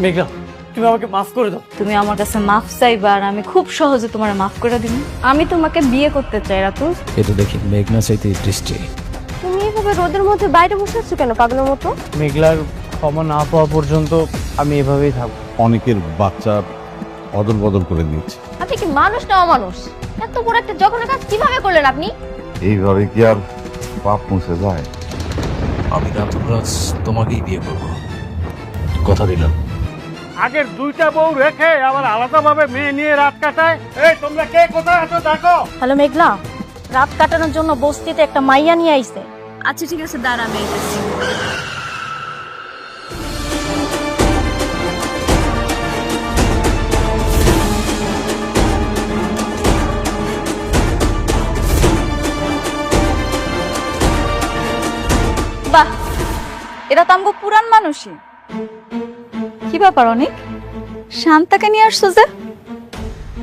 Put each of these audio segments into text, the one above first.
মেঘলা, তুমি আমাকে মাফ করে দাও। তুমি আমার কাছে মাফ চাইবা আর আমি খুব সহজে তোমার মাফ করে দিব? আমি তোমাকে বিয়ে করতে চাই রাতুল। এটা দেখি মেঘনা চাইতে দৃষ্টি। তুমি এভাবে রোদের মধ্যে বাইরে বসে আছো কেন পাগলের মতো? মেঘলার ক্ষমা না পাওয়া পর্যন্ত আমি এভাবেই থাকবো। অনেকের বাচ্চা অদল বদল করে দিয়েছে। আপনি কি মানুষ না অমানুষ? এত বড় একটা জঘন্য কাজ কিভাবে করলেন আপনি? এইভাবে কি আর পাপ মুছে যায়? আমি রাতুলরাজ তোমাকেই বিয়ে করব, কথা দিলাম। আগের দুইটা বউ রেখে আবার আলাদাভাবে মেয়ে নিয়ে রাত কাটায়। এই তোমরা কে কোথায় আছো দেখো। হ্যালো মেঘলা, রাত কাটানোর জন্য বস্তিতে একটা মাইয়া নিয়ে আইছে। আচ্ছা ঠিক আছে, দাঁড়া আমি আইতাছি। বাহ, এরা তো আমগো পুরান মানুষই। কি ব্যাপার অনেক শান্তাকে নিয়ে আসছো যে?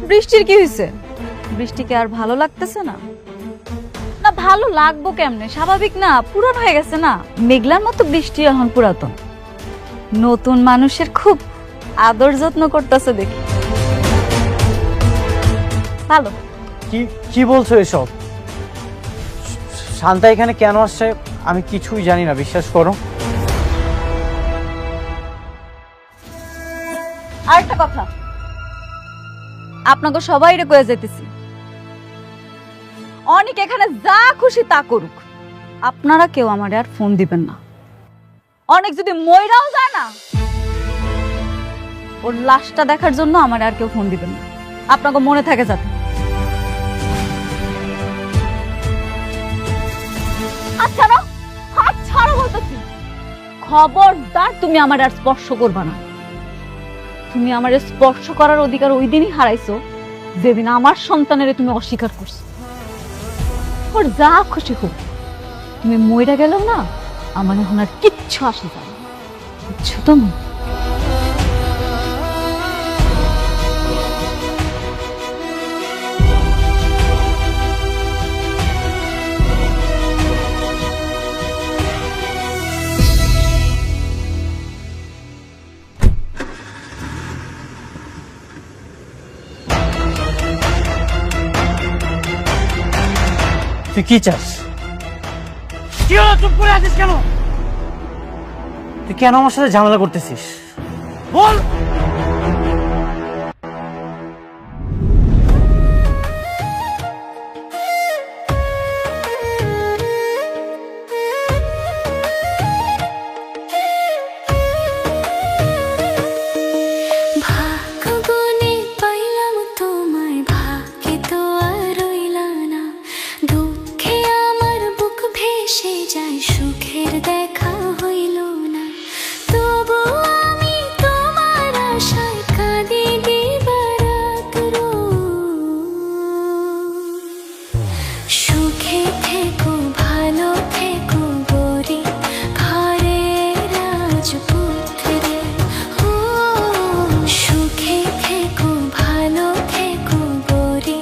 বৃষ্টির কি হয়েছে? বৃষ্টিকে আর ভালো লাগতেছে না? না ভালো লাগবো কেমনে, স্বাভাবিক না, পুরান হয়ে গেছে না। মেঘলার মতো বৃষ্টি এখন পুরাতন, নতুন মানুষের খুব আদর যত্ন করতেছে দেখি। ভালো। কি কি বলছো এসব? শান্তা এখানে কেন আসছে আমি কিছুই জানি না, বিশ্বাস করো। আরেকটা কথা, আপনাকে সবাই রে কয়ে যেতেছি, অনেক এখানে যা খুশি তা করুক, আপনারা কেউ আমার আর ফোন দিবেন না। অনেক যদি মইরাও যায় না, ওর লাশটা দেখার জন্য আমার আর কেউ ফোন দিবেন না। আপনাকে মনে থাকে যাতে। আচ্ছা না, হাত ছাড়ো বলতেছি। খবরদার তুমি আমার আর স্পর্শ করবা না। তুমি আমার স্পর্শ করার অধিকার ওই দিনই হারাইছো যেদিন আমার সন্তানের তুমি অস্বীকার করছো। ওর যা খুশি হোক, তুমি মইরা গেলেও না আমার এখন আর কিচ্ছু আসে যায় না, বুঝছো তুমি? তুই কি চাস? কি হলো, চুপ করে আছিস কেন? তুই কেন আমার সাথে ঝামেলা করতেছিস বল। ভাগ্যগুনে পাইলাম তোমায়, ভাগ্যে তো আর রইলা না। দুঃখে আমার বুক ভেসে যায়, সুখের দেখা হইল না। তবু আমি তোমার আশায় কাঁদি দিবারাত রোজ। সুখে থেকো ভালো থেকো গরি ঘরে রাজপুত্রে। ও সুখে থেকো ভালো থেকো গরি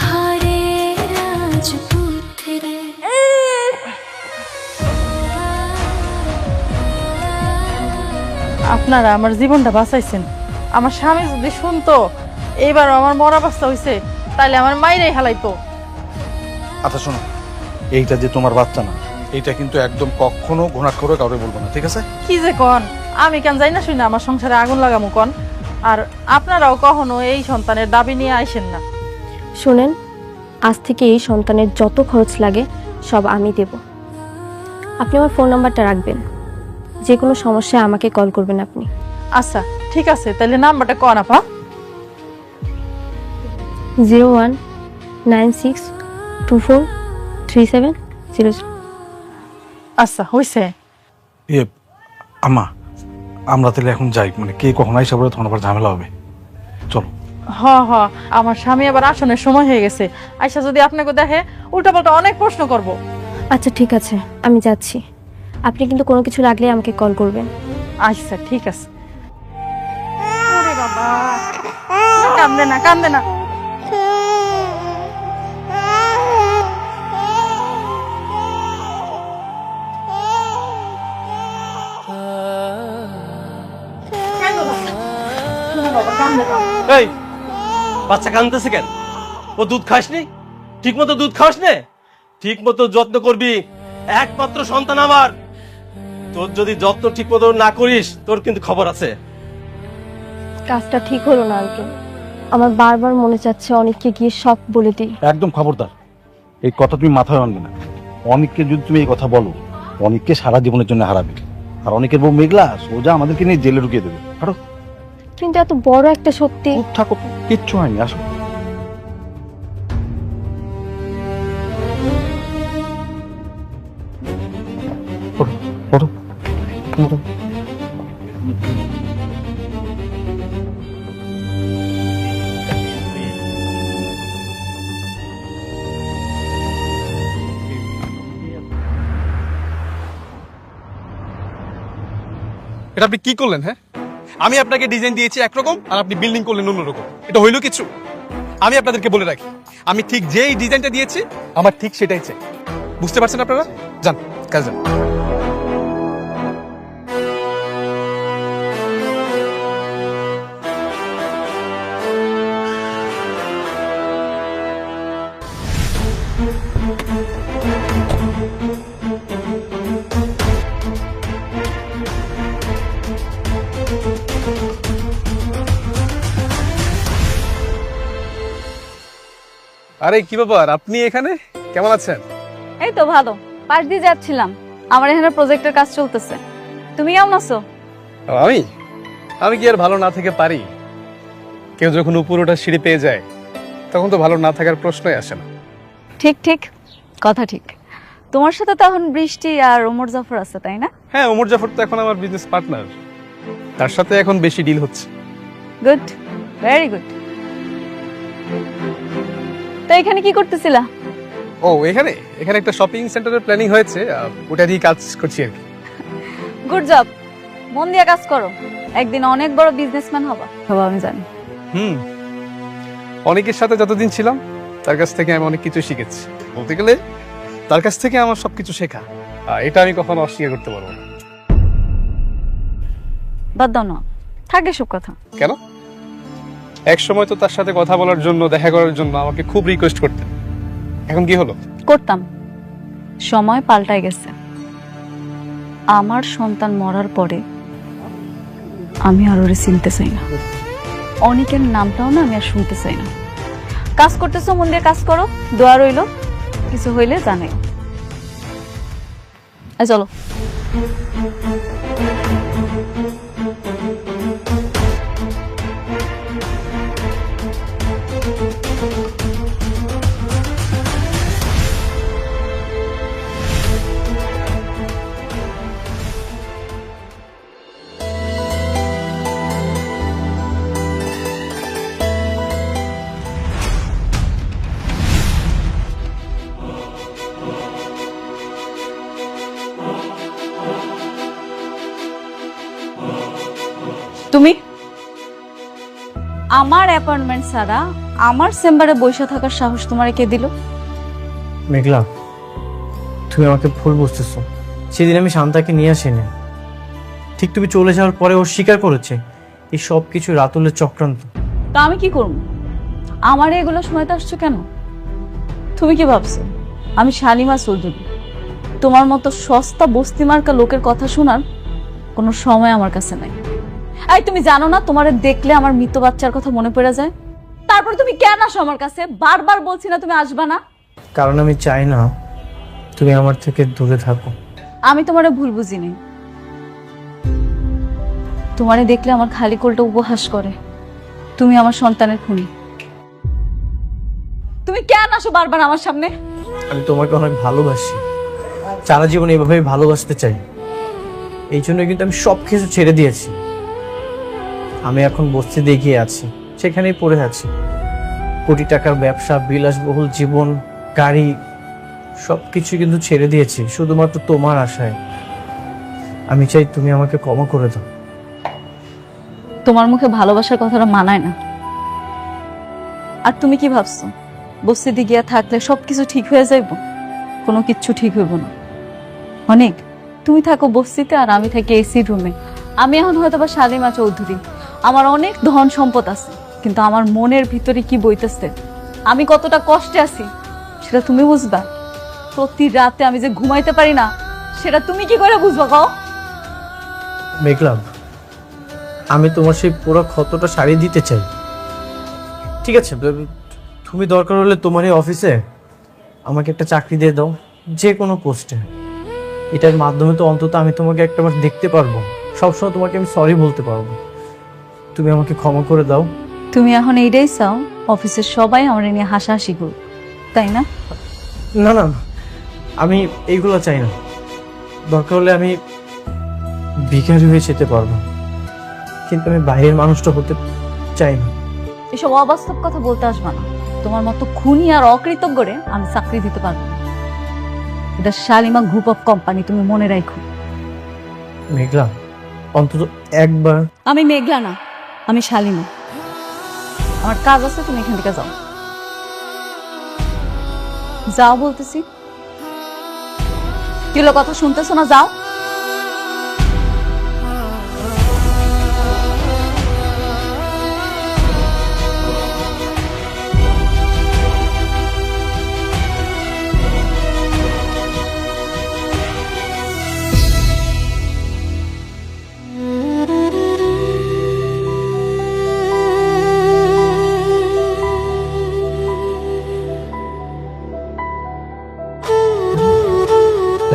ঘরে রাজপুত্রে। আপনারা আমার জীবনটা বাঁচাইছেন। আমার স্বামী যদি শুনতো এইবার আমার মরা অবস্থা হয়েছে, তাইলে আমার মাইরেই হালাইতো। আচ্ছা শোনো, এইটা যে তোমার বাচ্চা না, এইটা কিন্তু একদম কখনো ঘোষণা করে কাউকে বলবো না, ঠিক আছে? কি যে কন, আমি কেন যাই না শুই না আমার সংসারে আগুন লাগামু কন? আর আপনারাও কখনো এই সন্তানের দাবি নিয়ে আইসেন না। শুনেন, আজ থেকে এই সন্তানের যত খরচ লাগে সব আমি দেব। আপনি আমার ফোন নাম্বারটা রাখবেন, যে কোনো সমস্যায় আমাকে কল করবেন আপনি। আচ্ছা ঠিক আছে, তাহলে নাম্বারটা কন আপা। 0196243700। আচ্ছা হইছে। ইয়ে আম্মা, আমরা তাহলে এখন যাই, মানে কে কখন আইসা বলে তখন আবার ঝামেলা হবে। চলো। হ হ, আমার স্বামী আবার আসনের সময় হয়ে গেছে, আইসা যদি আপনাকে দেখে উল্টাপাল্টা অনেক প্রশ্ন করব। আচ্ছা ঠিক আছে, আমি যাচ্ছি। আপনি কিন্তু কোনো কিছু লাগলে আমাকে কল করবেন। আচ্ছা ঠিক আছে। ওরে বাবা, কান্দে না কান্দে না। কেন বাবা? বাবা কান্দে না। এই বাচ্চা কাঁদতেছে কেন? ও দুধ খাসনি? ঠিক মতো দুধ খাস নে, ঠিক মতো যত্ন করবি। একমাত্র সন্তান আমার, তোর যদি যত্ন ঠিক মতো না করিস তোর কিন্তু খবর আছে। কাজটা ঠিক হলো না আঙ্কেল, আমার বারবার মনে চাচ্ছে অনেককে গিয়ে সব বলে দিই। একদম খবরদার, এই কথা তুমি মাথায় আনবে না। অনেককে যদি তুমি এই কথা বলো, অনেককে সারা জীবনের জন্য হারাবে। আর অনেকের বউ মেঘলা সোজা আমাদেরকে নিয়ে জেলে ঢুকিয়ে দেবে। আরো কিন্তু এত বড় একটা সত্যি। চুপ থাকো, কিচ্ছু হয়নি, আসো। ওঠো, ওঠো, ওঠো। এটা আপনি কি করলেন? হ্যাঁ, আমি আপনাকে ডিজাইন দিয়েছি একরকম আর আপনি বিল্ডিং করলেন অন্যরকম। এটা হইলো কিছু? আমি আপনাদেরকে বলে রাখি, আমি ঠিক যেই ডিজাইনটা দিয়েছি আমার ঠিক সেটাই চাই। বুঝতে পারছেন আপনারা? যান কাজ যান। আরে কি ব্যাপার, আপনি এখানে? কেমন আছেন? এই তো ভালো, পাশ দিয়ে যাচ্ছিলাম। আমার এখানে প্রজেক্টের কাজ চলতেছে। তুমি কেমন আছো? আমি আমি কি আর ভালো না থেকে পারি? কেউ যখন উপর ওঠা সিঁড়ি পেয়ে যায় তখন তো ভালো না থাকার প্রশ্নই আসে না। ঠিক ঠিক, কথা ঠিক। তোমার সাথে তো এখন বৃষ্টি আর ওমর জাফর আছে, তাই না? হ্যাঁ, ওমর জাফর তো এখন আমার বিজনেস পার্টনার, তার সাথে এখন বেশি ডিল হচ্ছে। Good, very good. তো এখানে কি করতেছিলা? ও এখানে এখানে একটা শপিং সেন্টারের প্ল্যানিং হয়েছে, ওটা দিয়ে কাজ করছি আর কি। গুড জব, মন দিয়ে কাজ করো, একদিন অনেক বড় বিজনেসম্যান হবা। হবা আমি জানি। অনেকের সাথে যতদিন ছিলাম তার কাছ থেকে আমি অনেক কিছু শিখেছি। বলতে গেলে তার কাছ থেকে আমার সবকিছু শেখা, এটা আমি কখনো অস্বীকার করতে পারবো না। বাদ দাও না, থাকে সব কথা। কেন? এক সময় তো তার সাথে কথা বলার জন্য, দেখা করার জন্য আমাকে খুব রিকোয়েস্ট করতেন। এখন কি হলো? করতাম, সময় পাল্টায় গেছে। আমার সন্তান মরার পরে আমি আর ওরে চিনতে চাই না, অনেকের নামটাও না আমি আর শুনতে চাই না। কাজ করতেছো, মন দিয়ে কাজ করো, দোয়া রইলো, কিছু হইলে জানাই। চলো। তুমি আমার অ্যাপয়েন্টমেন্ট ছাড়া আমার চেম্বারে বসে থাকার সাহস তোমার কে দিল? মেঘলা, তুমি আমাকে ভুল বুঝতেছো। সেদিন আমি শান্তাকে নিয়ে আসিনি, ঠিক তুমি চলে যাওয়ার পরে ও স্বীকার করেছে এই সব কিছু রাতুলের চক্রান্ত। তা আমি কি করব? আমার এগুলো সময়তে আসছো কেন? তুমি কি ভাবছো আমি শালিমা চৌধুরী? তোমার মতো সস্তা বস্তি মার্কা লোকের কথা শোনার কোনো সময় আমার কাছে নাই। এই তুমি জানো না, তোমারে দেখলে আমার মৃত বাচ্চার কথা মনে পড়ে যায়। তারপর তুমি কেন আসো আমার কাছে? বারবার বলছি না তুমি আসবা না। কারণ আমি চাই না তুমি আমার থেকে দূরে থাকো। আমি তোমারে ভুল বুঝিনি। তোমারে দেখলে আমার খালি কোলটা উপহাস করে। তুমি আমার সন্তানের খুনি। তুমি কেন আসো বারবার আমার সামনে? আমি তোমাকে অনেক ভালোবাসি, সারা জীবন এইভাবেই ভালোবাসতে চাই। এই জন্য কিন্তু আমি সব কিছু ছেড়ে দিয়েছি। আমি এখন বস্তিতে গিয়ে আছি, সেখানেই পড়ে আছি। কোটি টাকার ব্যবসা, বিলাসবহুল জীবন, গাড়ি, সবকিছু কিন্তু ছেড়ে দিয়েছি শুধুমাত্র তোমার আশায়। আমি চাই তুমি আমাকে ক্ষমা করে দাও। তোমার মুখে ভালোবাসার কথাটা মানায় না। আর তুমি কি ভাবছো বস্তিতে গিয়া থাকলে সবকিছু ঠিক হয়ে যাইব? কোনো কিচ্ছু ঠিক হইব না। অনেক তুমি থাকো বস্তিতে আর আমি থাকি এসি রুমে। আমি এখন হয়তো বা শালিমা চৌধুরী, আমার অনেক ধন সম্পদ আছে, কিন্তু আমার মনের ভিতরে কি বইতেছে, আমি কতটা কষ্টে আছি সেটা তুমি বুঝবা। প্রতি রাতে আমি যে ঘুমাইতে পারি না সেটা তুমি কি করে বুঝবা কও? মেঘলা, আমি তোমার সেই পুরো ক্ষতটা সারিয়ে দিতে চাই। ঠিক আছে, তুমি দরকার হলে তোমার এই অফিসে আমাকে একটা চাকরি দিয়ে দাও, যে কোনো পোস্টে। এটার মাধ্যমে তো অন্তত আমি তোমাকে একটাবার দেখতে পারবো, সবসময় তোমাকে আমি সরি বলতে পারবো। তুমি আমাকে ক্ষমা করে দাও। তুমি এখন এইটাই চাও অফিসের সবাই আমার নিয়ে হাসাহাসি করুক, তাই না? না না, আমি এইগুলো চাই না। দরকার হলে আমি ভিখারি হয়ে যেতে পারবো, কিন্তু আমি বাইরের মানুষটা হতে চাই না। এসব অবাস্তব কথা বলতে আসবা না। তোমার মতো খুনি আর অকৃতজ্ঞরে আমি চাকরি দিতে পারবো না। এটা শালিমা গ্রুপ অফ কোম্পানি, তুমি মনে রাখো। মেঘলা, অন্তত একবার। আমি মেঘলা না, আমি শালিমা। আমার কাজ আছে, তুমি এখান থেকে যাও। যাও বলতেছি। কি হলো, কথা শুনতেছো না? যাও।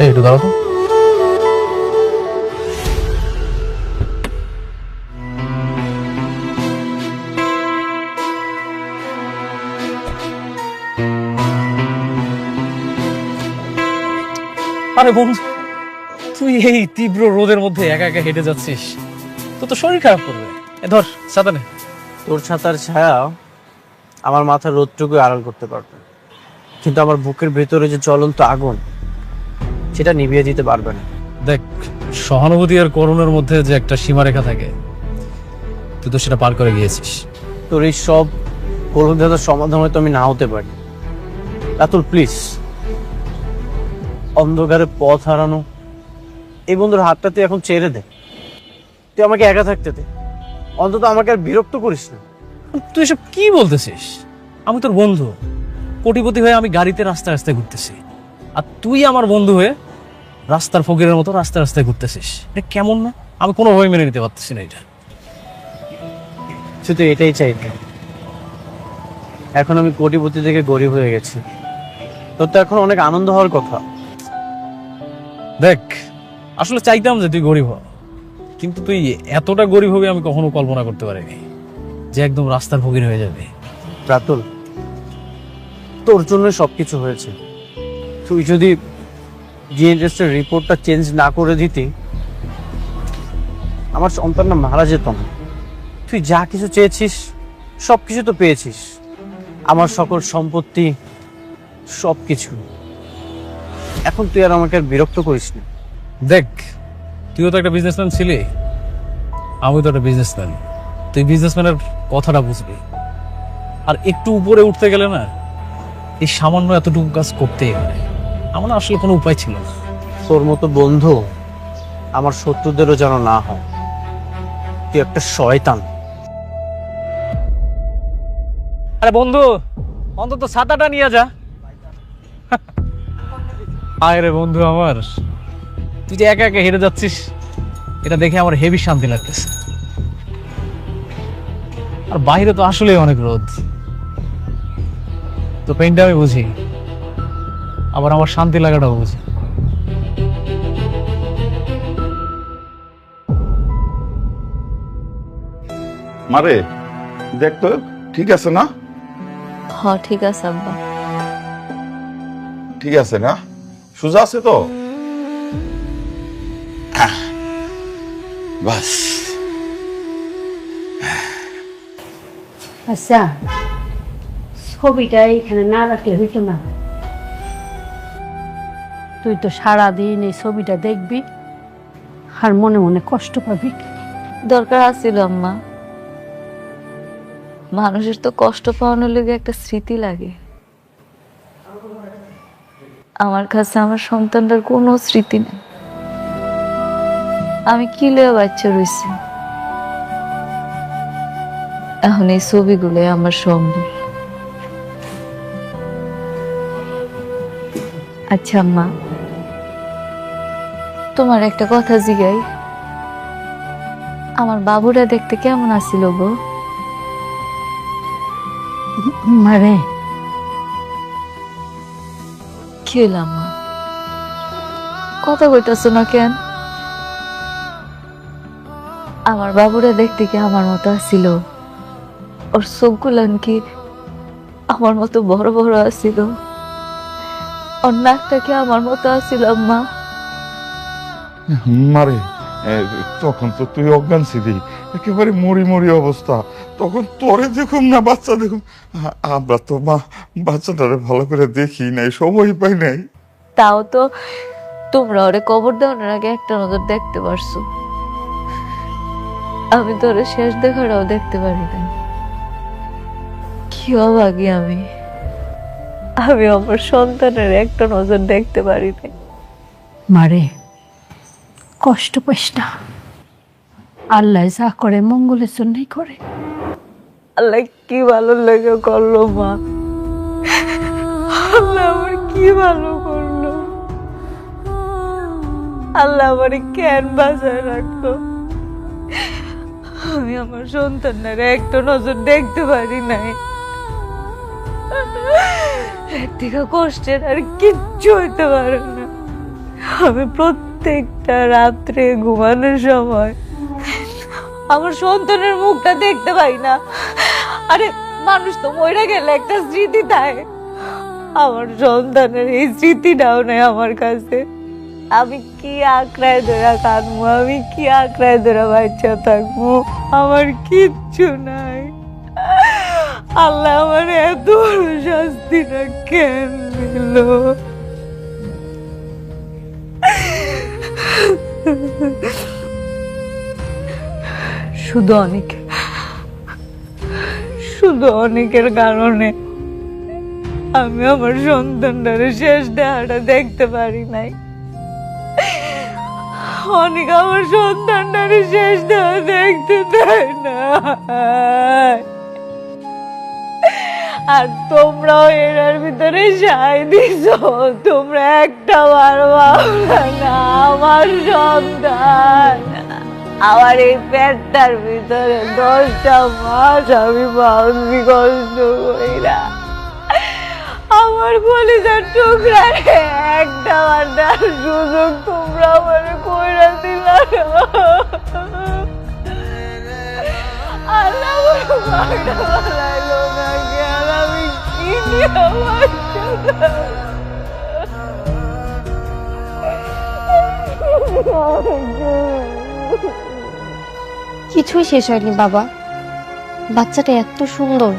এই একটু দাঁড়াও তো। আরে বন্ধু, তুই এই তীব্র রোদের মধ্যে একা একা হেঁটে যাচ্ছিস, তো তো শরীর খারাপ করবে। এ ধর ছাতা নে। তোর ছাতার ছায়া আমার মাথার রোদটুকু আড়াল করতে পারবে, কিন্তু আমার বুকের ভেতরে যে জ্বলন্ত আগুন, সেটা নিভিয়ে দিতে পারবে না। দেখ, সহানুভূতি আর করুণার মধ্যে যে একটা সীমারেখা থাকে, তুই তো সেটা পার করে গিয়েছিস। তোর এই সব কলহদাতার সমাধান হয়তো আমি না হতে পারি। রাতুল প্লিজ, অন্ধকারে পথ হারানো এই বন্ধুর হাতটা তুই এখন ছেড়ে দে। তুই আমাকে একা থাকতে দে, অন্তত আমাকে আর বিরক্ত করিস না। তুই এসব কি বলতেছিস? আমি তোর বন্ধু, কোটিপতি হয়ে আমি গাড়িতে রাস্তায় রাস্তায় ঘুরতেছি, আর তুই আমার বন্ধু হয়ে রাস্তার ফকিরের মতো রাস্তায় রাস্তায় ঘুরতেছিস। এটা কেমন না? আমি কোনোভাবে মেনে নিতে পারতেছি না এটা। শুধু এটাই চাইতে। এখন আমি কোটিপতি থেকে গরিব হয়ে গেছি, তোর তো এখন অনেক আনন্দ হওয়ার কথা। দেখ, আসলে চাইতাম যে তুই গরিব হ, কিন্তু তুই এতটা গরিব হবে আমি কখনো কল্পনা করতে পারিনি, যে একদম রাস্তার ফকির হয়ে যাবে। রাতুল, তোর জন্য সবকিছু হয়েছে। তুই যদি জিএনএসের রিপোর্টটা চেঞ্জ না করে দিতি, আমার সন্তানটা মারা যেত না। তুই যা কিছু চেয়েছিস সবকিছু তো পেয়েছিস, আমার সকল সম্পত্তি, সবকিছু। এখন তুই আর আমাকে আর বিরক্ত করিস না। দেখ, তুইও তো একটা বিজনেসম্যান ছিলি, আমি তো একটা বিজনেসম্যান। তুই বিজনেসম্যানের কথাটা বুঝবি, আর একটু উপরে উঠতে গেলে না এই সামান্য এতটুকু কাজ করতেই হয়। আমার না আসলে কোনো উপায় ছিল না। তোর মতো বন্ধু আমার শত্রুদেরও যেন না হয়। তুই একটা শয়তান। আরে বন্ধু, অন্তত ছাতাটা নিয়ে যা। আয় রে বন্ধু আমার, তুই যে একা একা হেঁটে যাচ্ছিস, এটা দেখে আমার হেভি শান্তি লাগতেছে। আর বাইরে তো আসলেই অনেক রোদ। তো পেনটা আমি বুঝি, আবার আমার শান্তি লাগাটাও বুঝি। মারে দেখ তো, ঠিক আছে না? হ, ঠিক আছে আব্বা। ঠিক আছে না? সোজা আছে তো? বাস। আচ্ছা, ছবিটা এখানে না রাখলে হইতো না। তুই তো সারাদিন এই ছবিটা দেখবি আর মনে মনে কষ্ট পাবি। দরকার আছিল আম্মা, মানুষের তো কষ্ট পাওয়ানোর লেগে একটা স্মৃতি লাগে। আমার কাছে আমার সন্তানটার কোনো স্মৃতি নেই। আমি কি লেগে বাচ্চা রয়েছি, এখন এই ছবিগুলো আমার সম্বল। আচ্ছা আম্মা, তোমার একটা কথা জিগাই, আমার বাবুরা দেখতে কেমন আছিল গো? মারে কি হইল আম্মা, কথা কইতাছো না কেন? আমার বাবুরা দেখতে কি আমার মতো আছিল? ওর চোখগুলান কি আমার মতো বড় বড় আছিল? ওর নাকটা কি আমার মতো আছিল আম্মা? মারে তখন তো তুই অজ্ঞান ছিলি, একেবারে মরি মরি অবস্থা। তখন তোরে দেখুম না বাচ্চা দেখুম, আমরা তো মা বাচ্চাটারে ভালো করে দেখি নাই, সময় পাই নাই। তাও তো তোমরা ওরে কবর দেওয়ার আগে একটা নজর দেখতে পারছো, আমি তো ওরে শেষ দেখাটাও দেখতে পারি না। কি অভাগী আমি, আমি আমার সন্তানের একটা নজর দেখতে পারি না। মারে কষ্ট পাইস না, আল্লাহ যা করে মঙ্গলের জন্যই করে। আল্লাহ কি ভালো লেগে করলো মা, আল্লাহ আমার কি ভালো করলো, আল্লাহ আমার কেন বাঁচায় রাখলো। আমি আমার সন্তানের একটা নজর দেখতে পারি নাই। একদিকে কষ্টের আর কিচ্ছু হইতে পারে না। আমি প্রত্যেকটা রাত্রে ঘুমানোর সময় আমার সন্তানের মুখটা দেখতে পাই না। আরে মানুষ তো মরে গেলে একটা স্মৃতি থাকে, আমার সন্তানের এই স্মৃতিটাও নেই আমার কাছে। আমি কি আঁকড়ায় ধরা কাঁদবো, আমি কি আঁকড়ায় ধরা বাচ্চা থাকবো, আমার কিচ্ছু নাই। আল্লাহ আমার এত বড় শাস্তিটা কেন দিল? শুধু অনেকের কারণে আমি আমার সন্তানটারে শেষ দেখাটা দেখতে পারি নাই। অনেক আমার সন্তানটারে শেষ দেখা দেখতে দেয় না, আর তোমরাও এর ভিতরে সাই দিছ। তোমরা একটা বার ভাবলা না আমার সন্তান, আমার এই পেটটার ভিতরে 10টা মাস আমি বাউন্সি কষ্ট কইরা আমার কলিজার টুকরা একটা বার দেওয়ার সুযোগ তোমরা আমার কইরা দিলা না। আল্লাহ আমার মাটা বানাইলো না কেন? আমি কি নিয়ে আমার কিছুই শেষ হয়নি বাবা, বাচ্চাটা এত সুন্দর,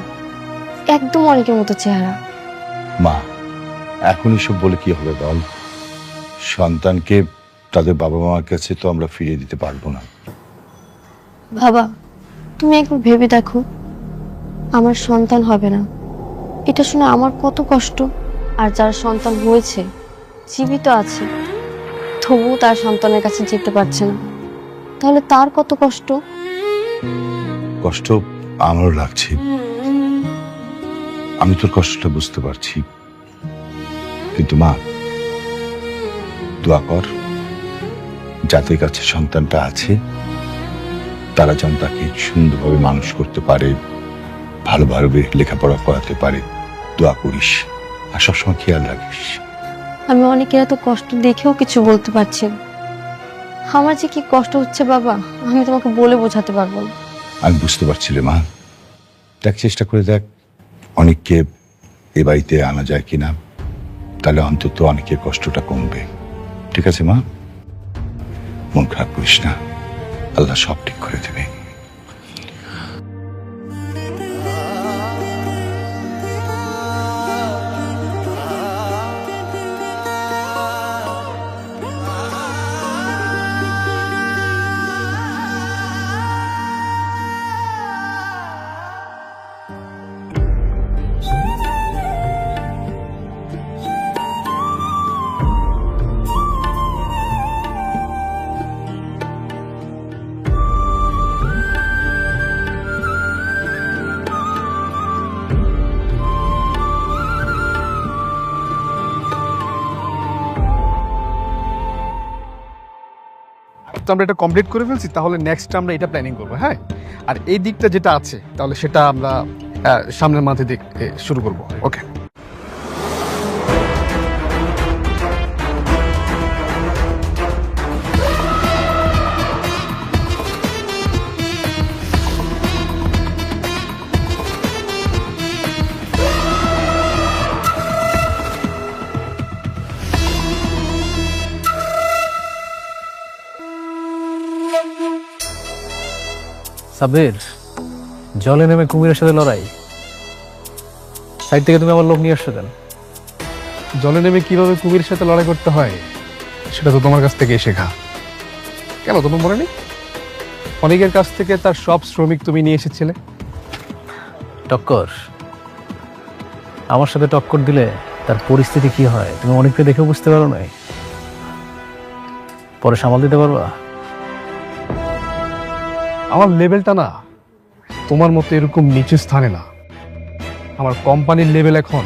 একদম অনেকের মতো চেহারা। মা এখন এসব বলে কি হবে বল? সন্তানকে তাদের বাবা মার কাছে তো আমরা ফিরিয়ে দিতে পারবো না। বাবা তুমি একবার ভেবে দেখো, আমার সন্তান হবে না, এটা শুনে আমার কত কষ্ট। আর যার সন্তান হয়েছে জীবিত আছে, তবুও তার সন্তানের কাছে যেতে পারছে না, তাহলে তার কত কষ্ট। কষ্ট আমারও লাগছে, আমি তোর কষ্টটা বুঝতে পারছি, কিন্তু মা দোয়া কর যাদের কাছে সন্তানটা আছে তারা যেন তাকে সুন্দরভাবে মানুষ করতে পারে, ভালোভাবে লেখাপড়া করাতে পারে। দোয়া করিস আর সবসময় খেয়াল রাখিস। আমি অনেকের এত কষ্ট দেখেও কিছু বলতে পারছি না। আমার যে কি কষ্ট হচ্ছে বাবা, আমি তোমাকে বলে বোঝাতে পারবো না। আমি বুঝতে পারছি রে মা, দেখ চেষ্টা করে দেখ অনেককে এ বাড়িতে আনা যায় কিনা, তাহলে অন্তত অনেকের কষ্টটা কমবে। ঠিক আছে মা, মন খারাপ করিস না, আল্লাহ সব ঠিক করে দেবে। যেহেতু আমরা এটা কমপ্লিট করে ফেলছি, তাহলে নেক্সট আমরা এটা প্ল্যানিং করবো, হ্যাঁ? আর এই দিকটা যেটা আছে, তাহলে সেটা আমরা সামনের মাঝে দিক শুরু করবো। ওকে। সাবির, জলে নেমে কুমিরের সাথে লড়াই। সাইড থেকে তুমি আমার লোক নিয়ে আসছো কেন? জলে নেমে কিভাবে কুমিরের সাথে লড়াই করতে হয় সেটা তো তোমার কাছ থেকে শেখা। কেন তোমার মনে নেই? অনেকের কাছ থেকে তার সব শ্রমিক তুমি নিয়ে এসেছিলে। টক্কর, আমার সাথে টক্কর দিলে তার পরিস্থিতি কি হয় তুমি অনেককে দেখে বুঝতে পারো নাই? পরে সামাল দিতে পারবা? আমার লেভেলটা না তোমার মতো এরকম নিচু স্থানে না। আমার কোম্পানির লেভেল এখন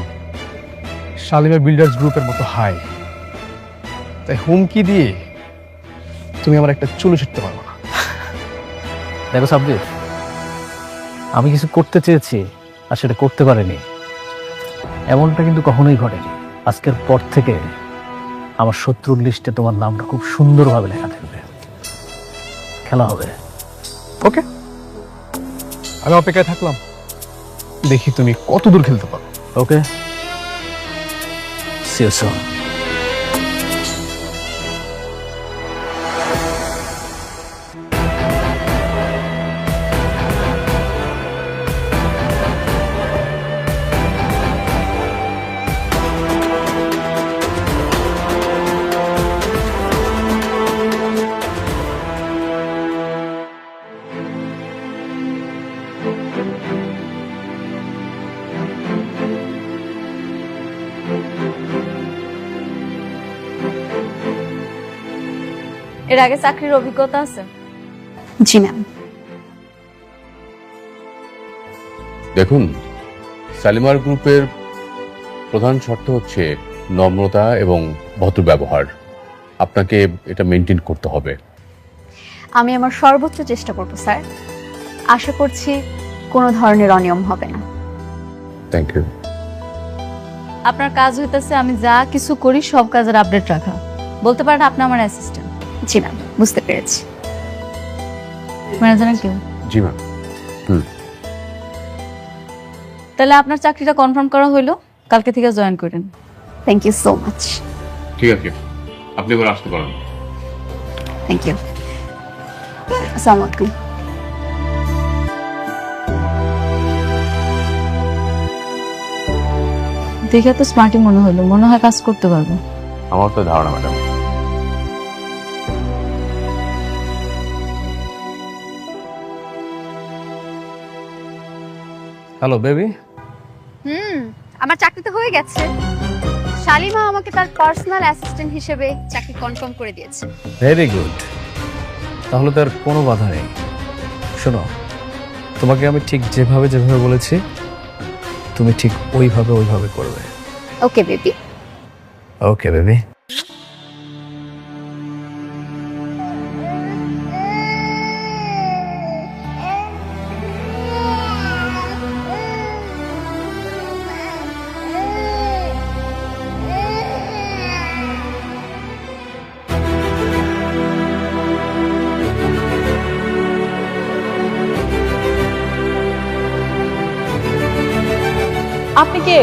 শালিমা বিল্ডার্স গ্রুপের মতো হাই। তাই হুমকি দিয়ে তুমি আমার একটা চুলো ছিটতে পারবো না। দেখো সাব্বির, আমি কিছু করতে চেয়েছি আর সেটা করতে পারিনি, এমনটা কিন্তু কখনোই ঘটেনি। আজকের পর থেকে আমার শত্রুর লিস্টে তোমার নামটা খুব সুন্দরভাবে লেখা থাকবে। খেলা হবে। ওকে, আমি অপেক্ষায় থাকলাম, দেখি তুমি কত দূর খেলতে পারো। ওকে, সি ইউ সুন। এর আগে চাকরির অভিজ্ঞতা আছে? জি ম্যাম। দেখুন, শালিমার গ্রুপের প্রধান শর্ত হচ্ছে নম্রতা এবং ভদ্র ব্যবহার। আপনাকে এটা মেনটেন করতে হবে। আমি আমার সর্বোচ্চ চেষ্টা করব স্যার। আশা করছি কোনো ধরনের অনিয়ম হবে না। Thank you. আপনার কাজ হইতেছে আমি যা কিছু করি সব কাজের আপডেট রাখা। বলতে পারেন আপনি আমার অ্যাসিস্ট্যান্ট। জি ম্যাম, বুঝতে পেরেছি। ম্যানেজার কেউ? জি ম্যাম। তাহলে আপনার চাকরিটা কনফার্ম করা হইলো, কালকে থেকে জয়েন করেন। Thank you so much. ঠিক আছে, আপনি এবার আসতে পারেন। Thank you. আসসালামু আলাইকুম। দেখে তো স্মার্টই মনে হলো, মনে হয় কাজ করতে পারবো। আমার তো ধারণা ম্যাডাম। Hello baby. আমার চাকরি তো হয়ে গেছে। শালিমা আমাকে তার পার্সোনাল অ্যাসিস্ট্যান্ট হিসেবে চাকরি কনফার্ম করে দিয়েছে। ভেরি গুড, তাহলে তার কোনো বাধা নেই। শোনো, তোমাকে আমি ঠিক যেভাবে যেভাবে বলেছি তুমি ঠিক ওইভাবে করবে। Okay baby. Okay baby. আপনি কে?